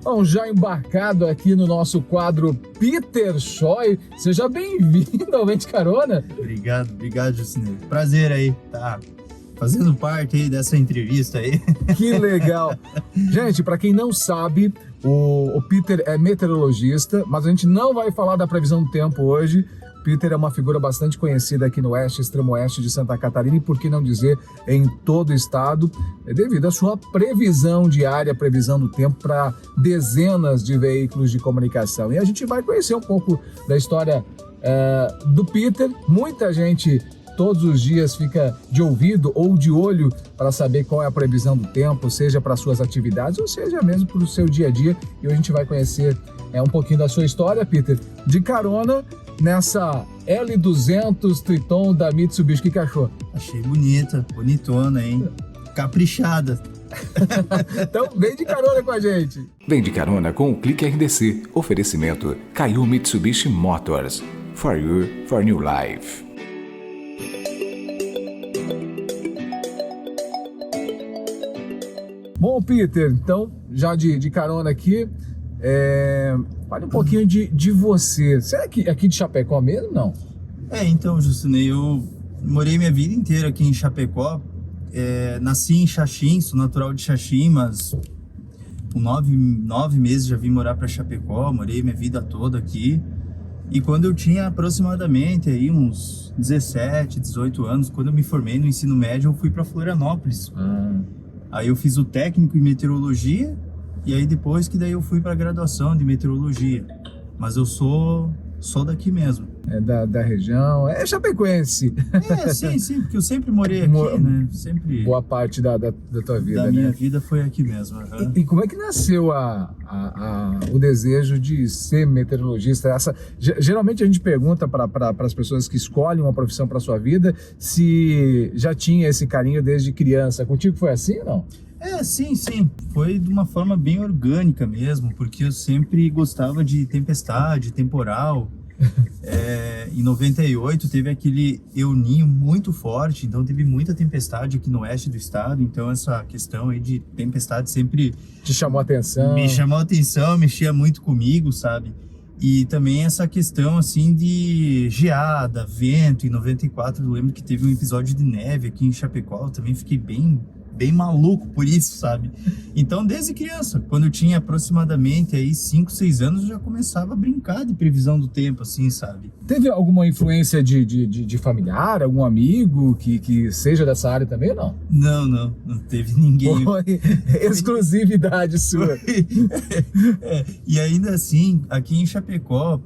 Bom, já embarcado aqui no nosso quadro Peter Choi, seja bem-vindo ao Vem de Carona. Obrigado, Jucinei. Prazer aí, tá fazendo parte aí dessa entrevista aí. Que legal. Gente, para quem não sabe, o Peter é meteorologista, mas a gente não vai falar da previsão do tempo hoje. Peter é uma figura bastante conhecida aqui no oeste, extremo oeste de Santa Catarina e, por que não dizer, em todo o estado, devido à sua previsão diária, previsão do tempo para dezenas de veículos de comunicação. E a gente vai conhecer um pouco da história do Peter. Muita gente todos os dias fica de ouvido ou de olho para saber qual é a previsão do tempo, seja para suas atividades ou seja mesmo para o seu dia a dia. E hoje a gente vai conhecer um pouquinho da sua história, Peter, de carona nessa L200 Triton da Mitsubishi. O que achou? Achei bonitona, hein? Caprichada. Então vem de carona com a gente. Vem de carona com o Clique RDC. Oferecimento Kaiô Mitsubishi Motors. For you, for new life. Bom, Peter, então já de carona aqui, fale um pouquinho de você. Você é aqui de Chapecó mesmo, não? Então, Jucinei, eu morei minha vida inteira aqui em Chapecó. Nasci em Xaxim, sou natural de Xaxim, mas com 9 meses já vim morar para Chapecó, morei minha vida toda aqui. E quando eu tinha aproximadamente aí uns 17, 18 anos, quando eu me formei no ensino médio, eu fui para Florianópolis. Aí eu fiz o técnico em meteorologia e aí depois que daí eu fui para a graduação de meteorologia. Mas eu sou daqui mesmo. É da região, é chapecoense. Sim, porque eu sempre morei aqui, né? Sempre. Boa parte da tua vida, da minha vida foi aqui mesmo. E como é que nasceu o desejo de ser meteorologista? Geralmente a gente pergunta para as pessoas que escolhem uma profissão para sua vida se já tinha esse carinho desde criança. Contigo foi assim ou não? Sim. Foi de uma forma bem orgânica mesmo, porque eu sempre gostava de tempestade, temporal. Em 98 teve aquele El Niño muito forte, então teve muita tempestade aqui no oeste do estado. Então essa questão aí de tempestade sempre te chamou a atenção? Me chamou a atenção, mexia muito comigo, sabe? E também essa questão assim de geada, vento. Em 94 eu lembro que teve um episódio de neve aqui em Chapecó, eu também fiquei bem maluco por isso, sabe? Então, desde criança, quando eu tinha aproximadamente aí 5, 6 anos, eu já começava a brincar de previsão do tempo, assim, sabe? Teve alguma influência de familiar, algum amigo que seja dessa área também ou não? Não teve ninguém. Foi exclusividade sua. E ainda assim, aqui em Chapecó,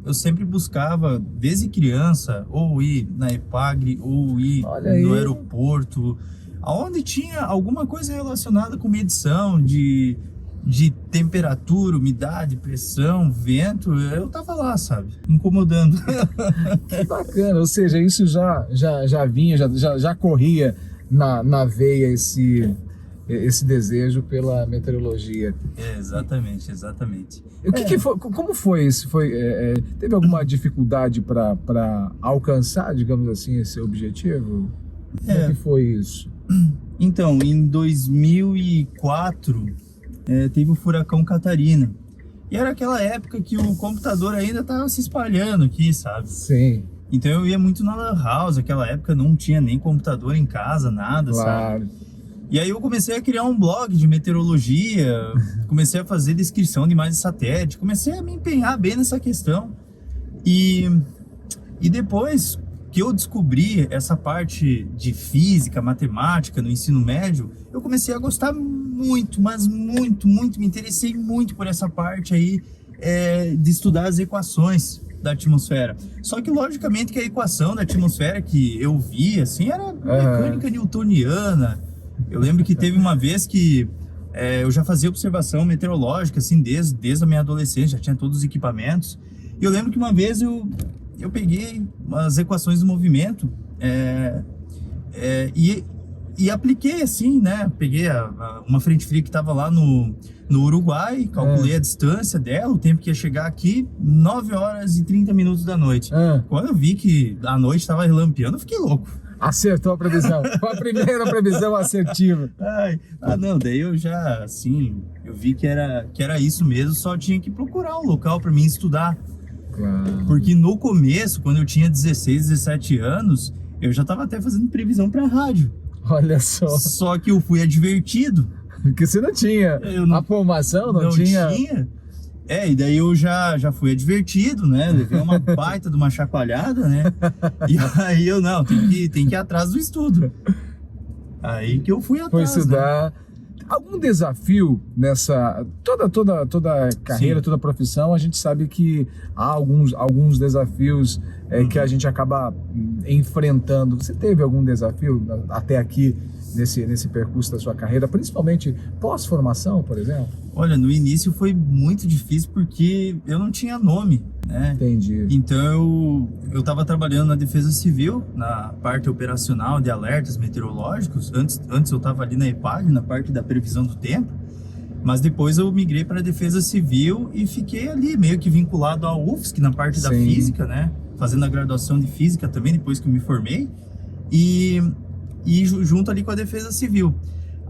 eu sempre buscava, desde criança, ou ir na EPAGRE, ou ir no aeroporto, aonde tinha alguma coisa relacionada com medição de temperatura, umidade, pressão, vento, eu tava lá, sabe, incomodando. Que bacana, ou seja, isso já vinha, já corria na veia esse desejo pela meteorologia. Exatamente. O que foi, como foi isso? Teve alguma dificuldade para alcançar, digamos assim, esse objetivo? Como é que foi isso? Então, em 2004, teve o furacão Catarina. E era aquela época que o computador ainda estava se espalhando aqui, sabe? Sim. Então eu ia muito na Lan House, aquela época não tinha nem computador em casa, nada, claro. Sabe? E aí eu comecei a criar um blog de meteorologia, comecei a fazer descrição de imagens de satélite, comecei a me empenhar bem nessa questão. E depois que eu descobri essa parte de física, matemática no ensino médio, eu comecei a gostar muito, mas muito, me interessei muito por essa parte aí de estudar as equações da atmosfera. Só que, logicamente, que a equação da atmosfera que eu vi, assim, era mecânica newtoniana. Eu lembro que teve uma vez que eu já fazia observação meteorológica, assim, desde a minha adolescência, já tinha todos os equipamentos. E eu lembro que uma vez eu peguei as equações do movimento e apliquei assim, né? Peguei uma frente fria que estava lá no Uruguai, calculei a distância dela, o tempo que ia chegar aqui, 9 horas e 30 minutos da noite. Quando eu vi que a noite estava relampeando, eu fiquei louco. Acertou a previsão. Foi a primeira previsão assertiva. Não, daí eu já, assim, eu vi que era isso mesmo, só tinha que procurar um local para mim estudar. Claro. Porque no começo, quando eu tinha 16, 17 anos, eu já estava até fazendo previsão para rádio. Olha só. Só que eu fui advertido. Porque você não tinha a formação, não tinha. E daí eu já fui advertido, né? Levei uma baita de uma chacoalhada, né? E aí eu, não, tem que ir atrás do estudo. Aí que eu fui atrás. Foi estudar. Né? Algum desafio nessa... Toda carreira, Sim. toda profissão, a gente sabe que há alguns desafios que a gente acaba enfrentando. Você teve algum desafio até aqui nesse percurso da sua carreira, principalmente pós-formação, por exemplo? Olha, no início foi muito difícil porque eu não tinha nome, né? Entendi. Então eu estava trabalhando na Defesa Civil, na parte operacional de alertas meteorológicos. Antes eu estava ali na EPAG, na parte da previsão do tempo, mas depois eu migrei para a Defesa Civil e fiquei ali meio que vinculado ao UFSC na parte da física, né? Fazendo a graduação de física também depois que eu me formei e junto ali com a Defesa Civil.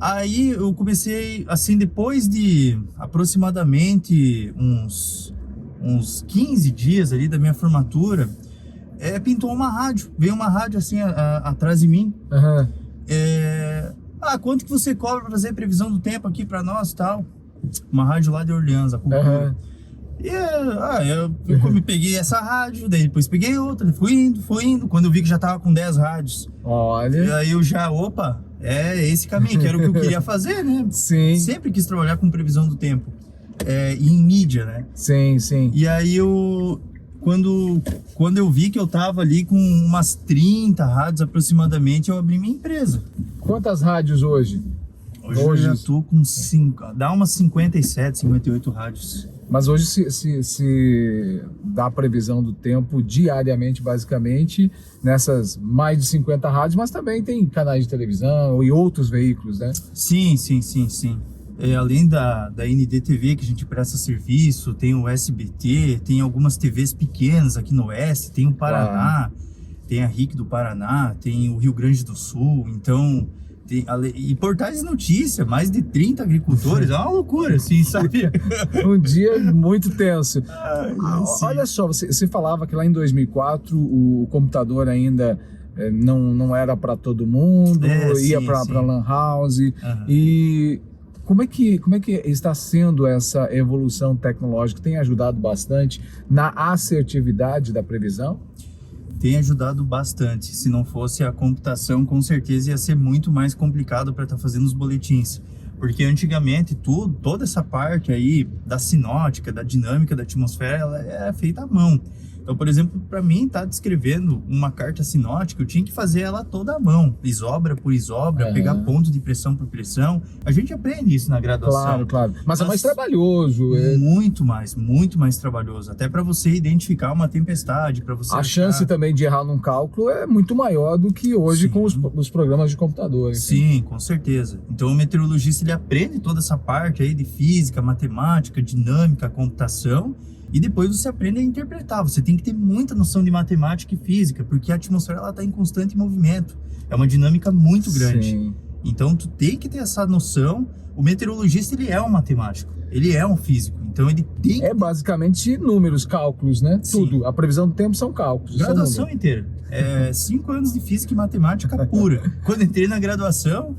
Aí eu comecei, assim, depois de aproximadamente uns 15 dias ali da minha formatura, pintou uma rádio, veio uma rádio assim atrás de mim. Uhum. Quanto que você cobra para fazer previsão do tempo aqui para nós e tal? Uma rádio lá de Orleans, a Cultura. Uhum. Eu me peguei essa rádio, daí depois peguei outra, fui indo. Quando eu vi que já tava com 10 rádios. Olha. E aí eu já, esse caminho, que era o que eu queria fazer, né? Sim. Sempre quis trabalhar com previsão do tempo. E em mídia, né? Sim, sim. E aí quando eu vi que eu tava ali com umas 30 rádios aproximadamente, eu abri minha empresa. Quantas rádios hoje? Hoje eu já tô com 5, dá umas 57, 58 rádios. Mas hoje se dá a previsão do tempo diariamente, basicamente, nessas mais de 50 rádios, mas também tem canais de televisão e outros veículos, né? Sim. Além da NDTV, que a gente presta serviço, tem o SBT, tem algumas TVs pequenas aqui no Oeste, tem o Paraná, tem a RIC do Paraná, tem o Rio Grande do Sul, então... E portais de notícia, mais de 30 agricultores, é uma loucura, assim, sabe? Um dia muito tenso. Sim. Olha só, você falava que lá em 2004 o computador ainda não era para todo mundo, ia para lan house. Uhum. E como é que está sendo essa evolução tecnológica? Tem ajudado bastante na assertividade da previsão? Tem ajudado bastante. Se não fosse a computação, com certeza ia ser muito mais complicado para estar fazendo os boletins. Porque antigamente toda essa parte aí da sinótica, da dinâmica da atmosfera, ela é feita à mão. Então, por exemplo, para mim estar descrevendo uma carta sinótica, eu tinha que fazer ela toda à mão, isobra por isobra, pegar ponto de pressão por pressão. A gente aprende isso na graduação. Claro. Mas é mais trabalhoso. Muito mais trabalhoso. Até para você identificar uma tempestade, para você A chance também de errar num cálculo é muito maior do que hoje com os programas de computador. Enfim. Sim, com certeza. Então o meteorologista ele aprende toda essa parte aí de física, matemática, dinâmica, computação. E depois você aprende a interpretar. Você tem que ter muita noção de matemática e física, porque a atmosfera está em constante movimento. É uma dinâmica muito grande. Sim. Então, tu tem que ter essa noção. O meteorologista, ele é um matemático. Ele é um físico. Então, ele tem que... É basicamente números, cálculos, né? Sim. Tudo. A previsão do tempo são cálculos. Graduação inteira. 5 anos de física e matemática pura. Quando entrei na graduação...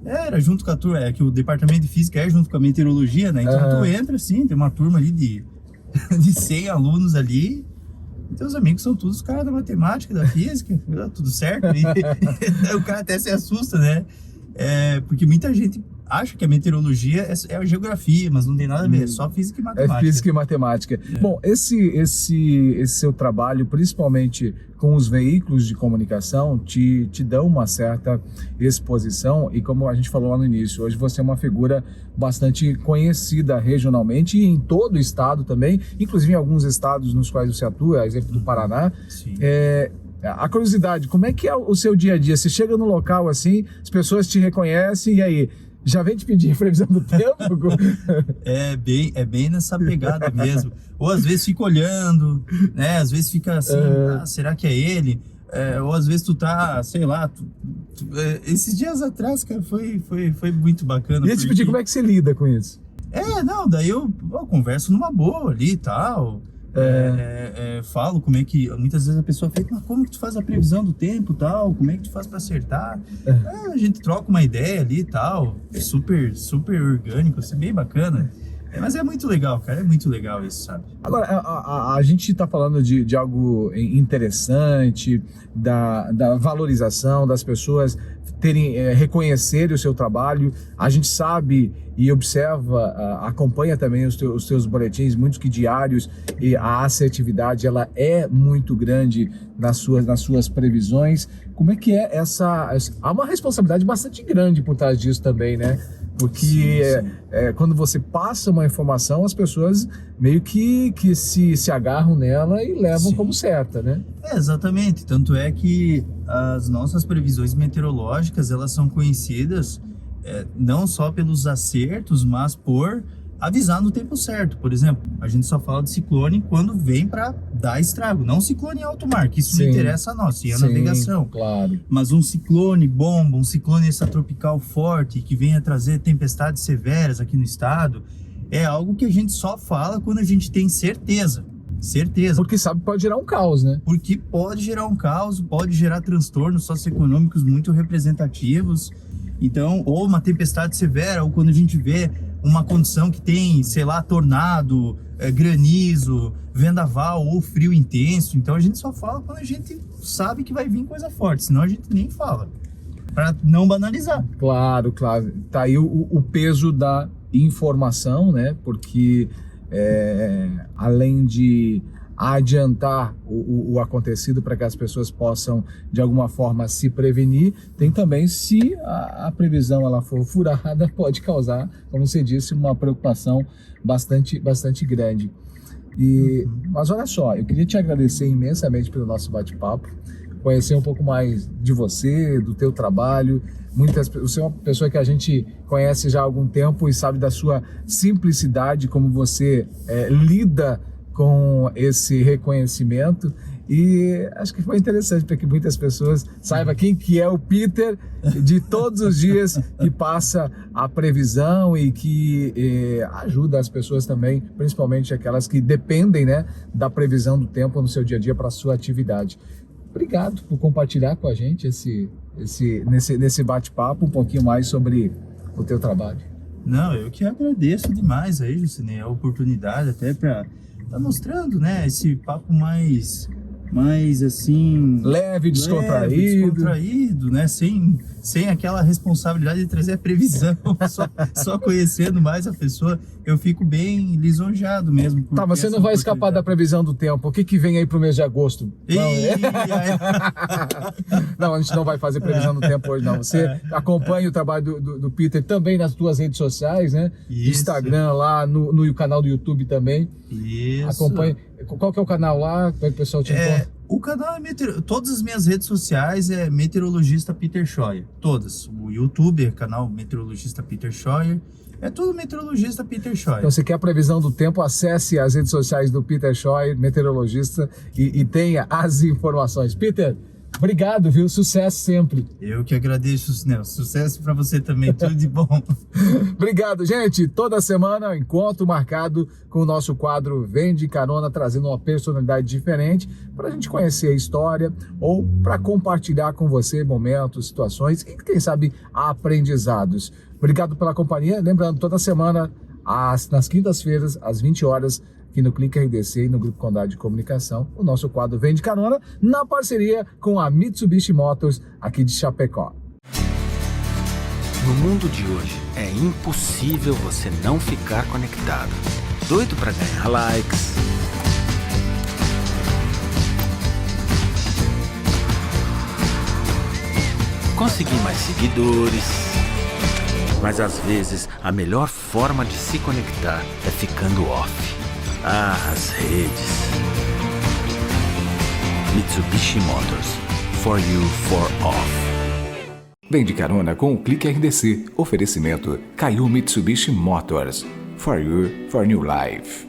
Era junto com a turma... que o departamento de física é junto com a meteorologia, né? Então, tu entra assim, tem uma turma ali de 100 alunos ali, teus amigos são todos os caras da matemática, da física, tudo certo, e o cara até se assusta, né? Porque muita gente acha que a meteorologia é a geografia, mas não tem nada a ver, é só física e matemática. É física e matemática. Bom, esse seu trabalho, principalmente com os veículos de comunicação, te dão uma certa exposição e, como a gente falou lá no início, hoje você é uma figura bastante conhecida regionalmente e em todo o estado também, inclusive em alguns estados nos quais você atua, exemplo do Paraná. Sim. A curiosidade, como é que é o seu dia a dia? Você chega no local assim, as pessoas te reconhecem e aí... Já vem te pedir previsão do tempo? É bem nessa pegada mesmo. Ou às vezes fica olhando, né? Às vezes fica assim, será que é ele? ou às vezes tu tá, sei lá, esses dias atrás, cara, foi muito bacana. E esse tipo de como é que você lida com isso? Não, daí eu converso numa boa ali e tal. Falo como é que... Muitas vezes a pessoa fica, mas como que tu faz a previsão do tempo e tal? Como é que tu faz pra acertar? A gente troca uma ideia ali e tal. Super, super orgânico, assim, bem bacana. Mas é muito legal, cara. É muito legal isso, sabe? Agora, a gente está falando de algo interessante, da valorização das pessoas reconhecerem o seu trabalho. A gente sabe e observa, acompanha também os teus boletins, muitos que diários, e a assertividade ela é muito grande nas suas previsões. Como é que é há uma responsabilidade bastante grande por trás disso também, né? Porque sim. Quando você passa uma informação, as pessoas meio que se agarram nela e levam como certa, né? Exatamente. Tanto é que as nossas previsões meteorológicas, elas são conhecidas não só pelos acertos, mas por avisar no tempo certo. Por exemplo, a gente só fala de ciclone quando vem para dar estrago, não ciclone em alto mar, que isso não interessa a nós, e a navegação. Claro. Mas um ciclone bomba, um ciclone extratropical forte, que venha trazer tempestades severas aqui no estado, é algo que a gente só fala quando a gente tem certeza. Porque sabe que pode gerar um caos, né? Porque pode gerar um caos, pode gerar transtornos socioeconômicos muito representativos. Então, ou uma tempestade severa, ou quando a gente vê uma condição que tem, sei lá, tornado, granizo, vendaval ou frio intenso. Então a gente só fala quando a gente sabe que vai vir coisa forte, senão a gente nem fala, para não banalizar. Claro. Tá aí o peso da informação, né? Porque além de adiantar o acontecido para que as pessoas possam de alguma forma se prevenir, tem também, se a previsão ela for furada, pode causar, como você disse, uma preocupação bastante grande. Mas olha só, eu queria te agradecer imensamente pelo nosso bate-papo, conhecer um pouco mais de você, do teu trabalho. Você é uma pessoa que a gente conhece já há algum tempo e sabe da sua simplicidade, como você lida com esse reconhecimento, e acho que foi interessante para que muitas pessoas saibam quem que é o Peter de todos os dias, que passa a previsão e que ajuda as pessoas também, principalmente aquelas que dependem, né, da previsão do tempo no seu dia a dia para a sua atividade. Obrigado por compartilhar com a gente nesse bate-papo um pouquinho mais sobre o teu trabalho. Não, eu que agradeço demais aí, Jucinei, a oportunidade até para tá mostrando, né, esse papo mais assim... Leve, descontraído, né, sem aquela responsabilidade de trazer a previsão, só conhecendo mais a pessoa, eu fico bem lisonjeado mesmo. Tá, mas você não vai escapar da previsão do tempo. O que vem aí pro mês de agosto? Não, a gente não vai fazer previsão do tempo hoje, não. Você acompanha o trabalho do Peter também nas tuas redes sociais, né? Isso. Instagram lá, no canal do YouTube também. Isso. Acompanha. Qual que é o canal lá? Como é que o pessoal te encontra? O canal todas as minhas redes sociais é Meteorologista Peter Scheuer. Todas. O YouTube é canal Meteorologista Peter Scheuer. É tudo Meteorologista Peter Scheuer. Então, você quer a previsão do tempo, acesse as redes sociais do Peter Scheuer, meteorologista, e tenha as informações. Peter, obrigado, viu? Sucesso sempre. Eu que agradeço, Nelson. Sucesso para você também. Tudo de bom. Obrigado, gente. Toda semana, encontro marcado com o nosso quadro Vem de Carona, trazendo uma personalidade diferente para a gente conhecer a história ou para compartilhar com você momentos, situações e, quem sabe, aprendizados. Obrigado pela companhia. Lembrando, toda semana, nas quintas-feiras, às 20 horas, aqui no Clique RDC e no Grupo Condado de Comunicação, o nosso quadro Vem de Carona, na parceria com a Mitsubishi Motors, aqui de Chapecó. No mundo de hoje, é impossível você não ficar conectado. Doido para ganhar likes, conseguir mais seguidores. Mas às vezes, a melhor forma de se conectar é ficando off. As redes. Mitsubishi Motors. For you, for off. Vem de carona com o Clique RDC. Oferecimento Caiu Mitsubishi Motors. For you, for new life.